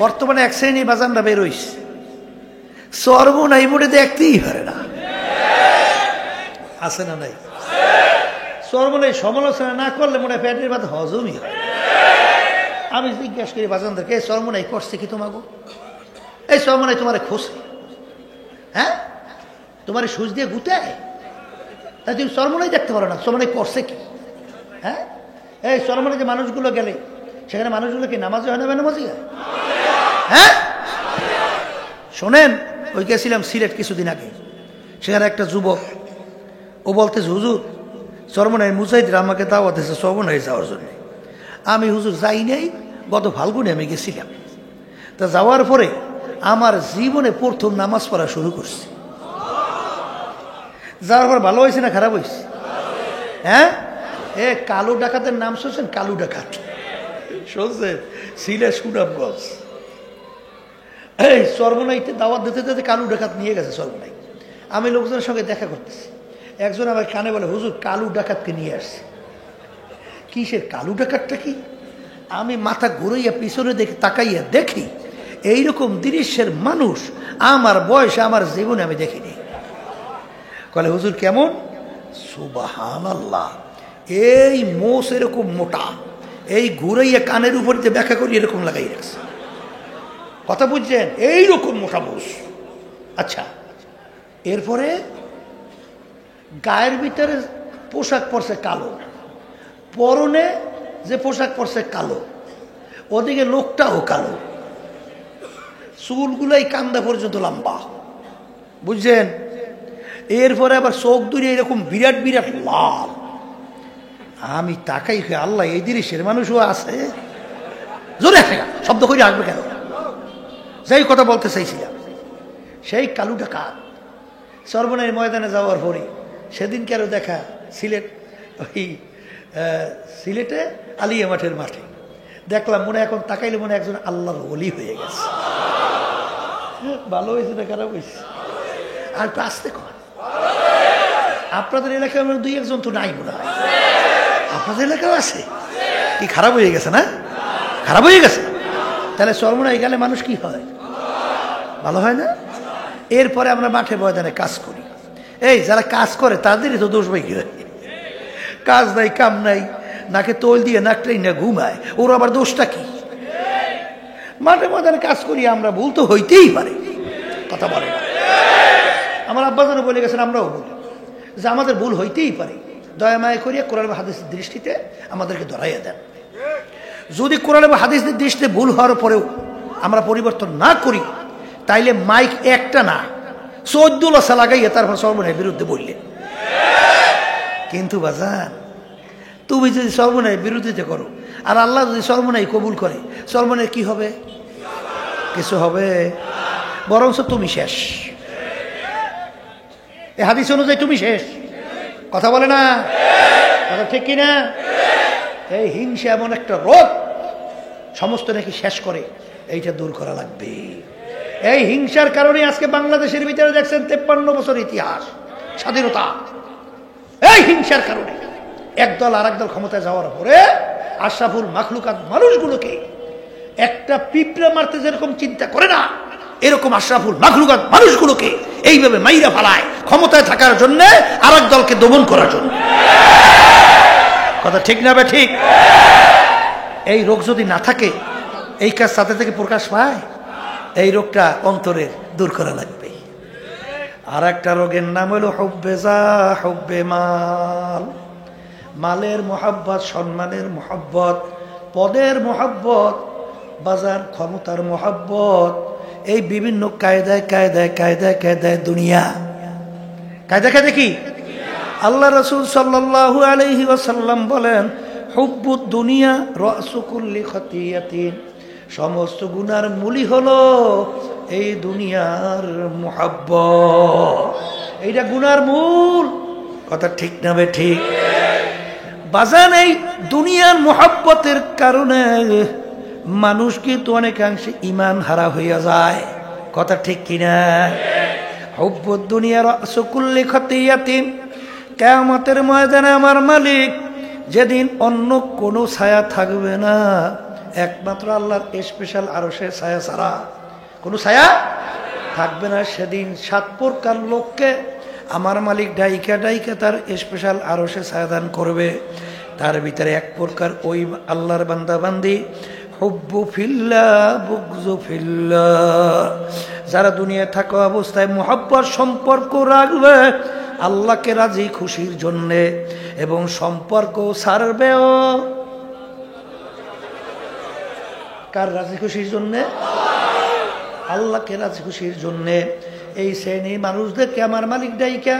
বর্তমানে এক শ্রেণী বাজানরা বেরোইস সর্বনাই মোটে দেখতেই পারে না, আছে না নাই? সর্বনাই সমালোচনা না করলে মনে হয় পেটের ভাত হজমই হয়। আমি জিজ্ঞাসা করি বাজানদেরকে, এই সর্বনাই করছে কি তোমাকে? এই সর্বনাই তোমার খোসে, হ্যাঁ তোমার সুচ দিয়ে গুতায়, তাই তুমি সর্বনাই দেখতে পারো না সর্বনাই করছে কি? হ্যাঁ এই সর্বনাই যে মানুষগুলো গেলে সেখানে মানুষগুলো কি নামাজে হয় না বেনামাজি হয়? হ্যাঁ শোনেন, ওই গেছিলাম সিলেট কিছুদিন আগে, সেখানে একটা যুবক ও বলতেছে হুজুর সর্বনাই মুজাহিদরা আমাকে দাওয়াত দিয়েছে সর্বনাই যাওয়ার জন্য। আমি হুজুর যাই নাই, গত ফাল্গুনে আমি গেছিলাম। তা যাওয়ার পরে আমার জীবনে প্রথম নামাজ পড়া শুরু করছি। যাওয়ার পর ভালো হয়েছে না খারাপ হয়েছে? হ্যাঁ এ কালো ডাকাতের নাম শুনছেন? কালু ডাকাত শুনছেন? সিলেট সুনামগঞ্জ। এই সর্বনাইতে দাওয়াত দিতে দিতে কালু ডাকাত নিয়ে গেছে সর্বনাই। আমি লোকজনের সঙ্গে দেখা করতেছি, একজন আমার কানে বলে হুজুর কালু ডাকাতকে নিয়ে আসছে। কিসের কালু ডাকাতটা কি? আমি মাথা ঘুরাইয়া পিছনে দেখে তাকাইয়া দেখি এইরকম দৃশ্যের মানুষ আমার বয়সে আমার জীবনে আমি দেখিনি। কলে হুজুর কেমন? সুবহানাল্লাহ, এই মোষ এরকম মোটা, এই ঘুরাইয়া কানের উপর যে ব্যাখ্যা করি এরকম লাগাই রাখছে। কথা বুঝছেন? এইরকম মোটা মোষ। আচ্ছা, এরপরে গায়ের ভিতরে পোশাক পরছে কালো, পরনে যে পোশাক পরছে কালো, ওদিকে লোকটাও কালো, চুলগুলাই কান্দা পর্যন্ত লম্বা, বুঝছেন? এরপরে আবার চোখ দুই এরকম বিরাট বিরাট লাল। আমি তাকাই, আল্লাহ এই দৃশ্যের মানুষও আছে? জোরে শব্দ করে আসবে কেন? যাই কথা বলতে চাইছিলাম, সেই কালু ডাকাত সর্বনাই ময়দানে যাওয়ার পরে সেদিন কেন দেখা সিলেট, ওই সিলেটে আলিয়া মাঠের মাঠে দেখলাম, মনে এখন তাকাইলে মনে একজন আল্লাহর ওলি হয়ে গেছে। ভালো হয়েছে না খারাপ হয়েছে? আর একটু আসতে কর, আপনাদের এলাকায় দুই একজন তো নাই মনে হয়, আপনাদের এলাকাও আছে। কি খারাপ হয়ে গেছে না? খারাপ হয়ে গেছে। তাহলে সর্বনাই গেলে মানুষ কি হয়? ভালো হয় না? এরপরে আমরা মাঠে ময়দানে কাজ করি, এই যারা কাজ করে তাদেরই তো দোষ ভাই। কাজ নাই কাম নাই, নাকে তোল দিয়ে নাকটাই না ঘুমায়, ওর আবার দোষটা কি? মাঠে ময়দানে কাজ করি আমরা, ভুল তো হইতেই পারে, কথা বলে না। আমার আব্বাজানও বলে গেছেন, আমরাও বলি যে আমাদের ভুল হইতেই পারে, দয়া মায়া করিয়া কোরআন বা হাদিসের দৃষ্টিতে আমাদেরকে ধরাইয়া দেন। যদি কোরআন বা হাদিসের দৃষ্টিতে ভুল হওয়ার পরেও আমরা পরিবর্তন না করি, তাইলে মাইক একটা না 14 লসা লাগাইয়া তারপর সর্বনাইয়ের বিরুদ্ধে বললে। কিন্তু বাজান, তুমি যদি সর্বনাইয়ের বিরোধিতা করো আর আল্লাহ যদি সর্বনাই কবুল করে, সর্বনাইয়ের কি হবে? কিছু হবে? বরঞ্চ তুমি শেষ। এই হাদিস অনুযায়ী তুমি শেষ। কথা বলে না? কথা ঠিক কিনা? এই হিংসা এমন একটা রোগ, সমস্ত নাকি শেষ করে, এইটা দূর করা লাগবে। এই হিংসার কারণে আজকে বাংলাদেশের ভিতরে দেখছেন 53 বছর ইতিহাস স্বাধীনতা। এই হিংসার কারণে একদল আর একদল ক্ষমতায় যাওয়ার পরে আশরাফুল মাখলুকাত মানুষগুলোকে একটা পিঁপড়া মারতে যেরকম চিন্তা করে না, এরকম আশরাফুল মাখলুকাত মানুষগুলোকে এইভাবে মাইরা ফালায় ক্ষমতায় থাকার জন্য, আর এক দলকে দমন করার জন্য। কথা ঠিক না? ঠিক। এই রোগ যদি না থাকে, এই কাজ সাথে থেকে প্রকাশ পায়, এই রোগটা অন্তরের দূর করা লাগবে। আর একটা রোগের নাম হলো হুব্বে জাহ, হুব্বে মাল। মালের মোহাব্বত, সম্মানের মোহাব্বত, পদের মোহাব্বত, বাজার ক্ষমতার মোহাব্বত, এই বিভিন্ন কায়দায় কায়দায় কায়দায় কায়দায় দুনিয়া কায়দা কায়দা কি? আল্লাহ রাসূল সাল্লাল্লাহু আলাইহি ওয়াসাল্লাম বলেন, হুব্বুদ দুনিয়া রাসু কুল্লি খাতিয়াতিন। সমস্ত গুনার মূলই হলো এই দুনিয়ার মোহাব্বত। এইটা গুনার মূল। কথা ঠিক না? ঠিক। বাজান, এই দুনিয়ার মোহাব্বতের কারণে মানুষ কিন্তু অনেকাংশে ঈমান হারা হইয়া যায়। কথা ঠিক কিনা? হুব্বুদ দুনিয়া রাসু কুল্লি খাতিয়াতিন। কিয়ামতের ময়দানে আমার মালিক যেদিন অন্য কোনো ছায়া থাকবে না, একমাত্র আল্লাহর স্পেশাল আরশের ছায়া ছাড়া কোনো ছায়া থাকবে না। সেদিন 7 প্রকার লোককে আমার মালিক ডাইকা ডাইকা তার স্পেশাল আরশে ছায়া দান করবে। তার ভিতরে 1 প্রকার ওই আল্লাহর বান্দা বান্দি হুব্বু ফিল্লাহ বুগযু ফিল্লাহ, যারা দুনিয়ায় থাকা অবস্থায় মুহাব্বত সম্পর্ক রাখবে আল্লাহকে রাজি খুশির জন্যে, এবং সম্পর্ক ছাড়বেও কার রাজি খুশির জন্যে? আল্লাহকে রাজি খুশির জন্যে। এই শ্রেণীর মানুষদেরকে আমার মালিক ডাইকা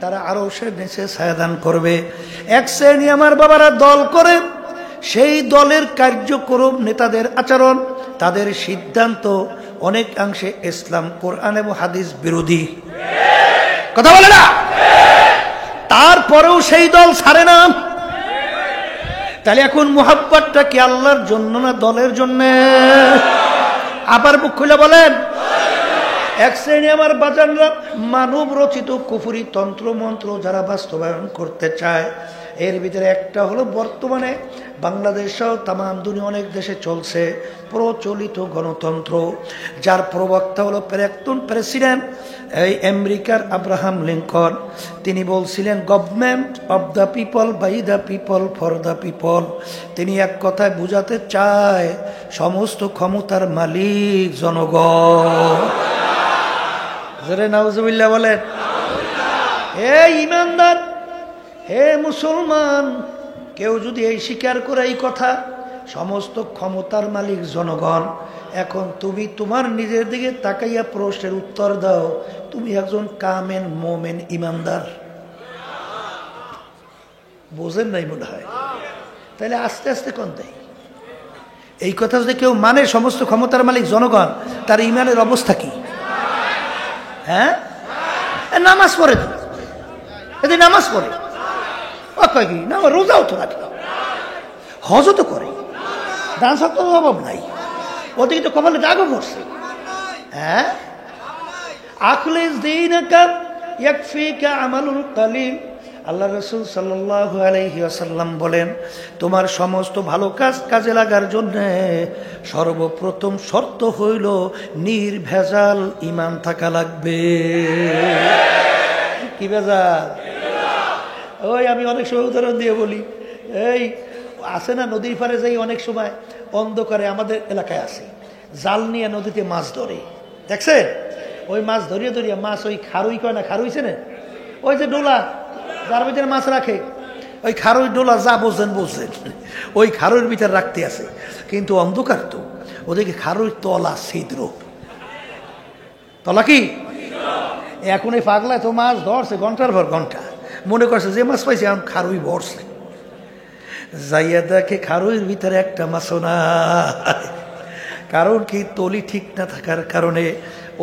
তারা আরশের নিচে ছায়া দান করবে। এক শ্রেণী আমার বাবারা দল করে, সেই দলের কার্যক্রম, নেতাদের আচরণ, তাদের সিদ্ধান্ত অনেকাংশে ইসলাম, কোরআন এবং হাদিস বিরোধী। কথা বলে না? তারপরেও সেই দল ছাড়ে না। তাহলে এখন মুহাব্বতটা কি আল্লাহর জন্য না দলের জন্য? আবার মুখ খুলে বলেন। এক শ্রেণী আমার বাজানরা মানব রচিত কুফরি তন্ত্র মন্ত্র যারা বাস্তবায়ন করতে চায়, এর ভিতরে একটা হলো বর্তমানে বাংলাদেশ সহ তাম দুনিয়া অনেক দেশে চলছে প্রচলিত গণতন্ত্র, যার প্রবক্তা হলো প্রাক্তন প্রেসিডেন্ট এই আমেরিকার আব্রাহাম লিঙ্কন। তিনি বলছিলেন government of the people, by the people, for the people. তিনি এক কথায় বুঝাতে চায় সমস্ত ক্ষমতার মালিক জনগণ। নাউজুবিল্লাহ বলেন। হে ইমানদার, হে মুসলমান, কেউ যদি এই স্বীকার করে এই কথা সমস্ত ক্ষমতার মালিক জনগণ, এখন তুমি তোমার নিজের দিকে তাকাইয়া প্রশ্নের উত্তর দাও, তুমি একজন কামেন মোমেন ইমানদার? বোঝেন নাই মনে হয়? তাহলে আস্তে আস্তে কোন দেয় এই কথা যদি কেউ মানে সমস্ত ক্ষমতার মালিক জনগণ, তার ইমানের অবস্থা কি? হ্যাঁ, নামাজ পড়ে তো, এদিন নামাজ পড়ে, কি না রোজাও তো রাখে, হজও তো করে, দান সত্ত্বেও অভাব নাই, ওদিকে তো কপালে দাগও পড়ছে। হ্যাঁ, আখলিস দীনাকা ইয়াকফিকা আমালুল কালিল। আল্লাহ রাসূল সাল্লাল্লাহু আলাইহি ওয়াসাল্লাম বলেন, তোমার সমস্ত ভালো কাজ কাজে লাগার জন্য সর্বপ্রথম শর্ত হইল নির্ভেজাল ঈমান থাকা লাগবে। কি ভেজাল? ওই আমি অনেক সময় উদাহরণ দিয়ে বলি, এই আছে না নদীর পাড়ে যাই অনেক সময় অন্ধকারে, আমাদের এলাকায় আছে, জাল নিয়ে নদীতে মাছ ধরে, দেখছেন? ওই মাছ ধরিয়ে ধরিয়ে মাছ ওই খারুই কয় না, খারুইছে না, ওই যে ডোলা যার ভিতরে মাছ রাখে, ওই খারুই ডোলা যা বলছেন বলছেন, ওই খারুইয়ের ভিতরে রাখতে আছে, কিন্তু অন্ধকার তো, ওদেরকে খারুই তলা ছিদ্র, তলা কি এখন এই পাগলায় তো মাছ ধরছে ঘন্টার পর ঘন্টা, মনে করছে যে মাছ পাইছে এখন খারুই ভরছে, যাইয়া দেখে খারুইয়ের ভিতরে একটা মাছও না। কারণ কি? তলি ঠিক না থাকার কারণে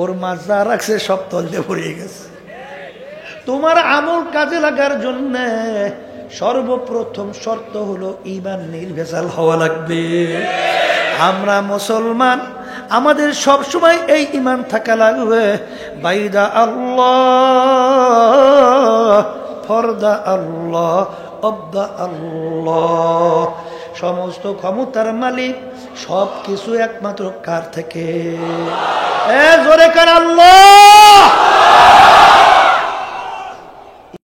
ওর মাছ যা রাখছে সব তল দিয়ে ভরিয়ে গেছে। তোমার আমল কাজে লাগার জন্য সর্বপ্রথম শর্ত হলো ঈমান নির্ভেজাল হওয়া লাগবে। আমরা মুসলমান, আমাদের সব সময় এই ঈমান থাকা লাগবে, বাইদা আল্লাহ, ফরদা আল্লাহ, অবদা আল্লাহ। সমস্ত ক্ষমতার মালিক সব কিছু একমাত্র কার থেকে? জোরে কার? আল্লাহ।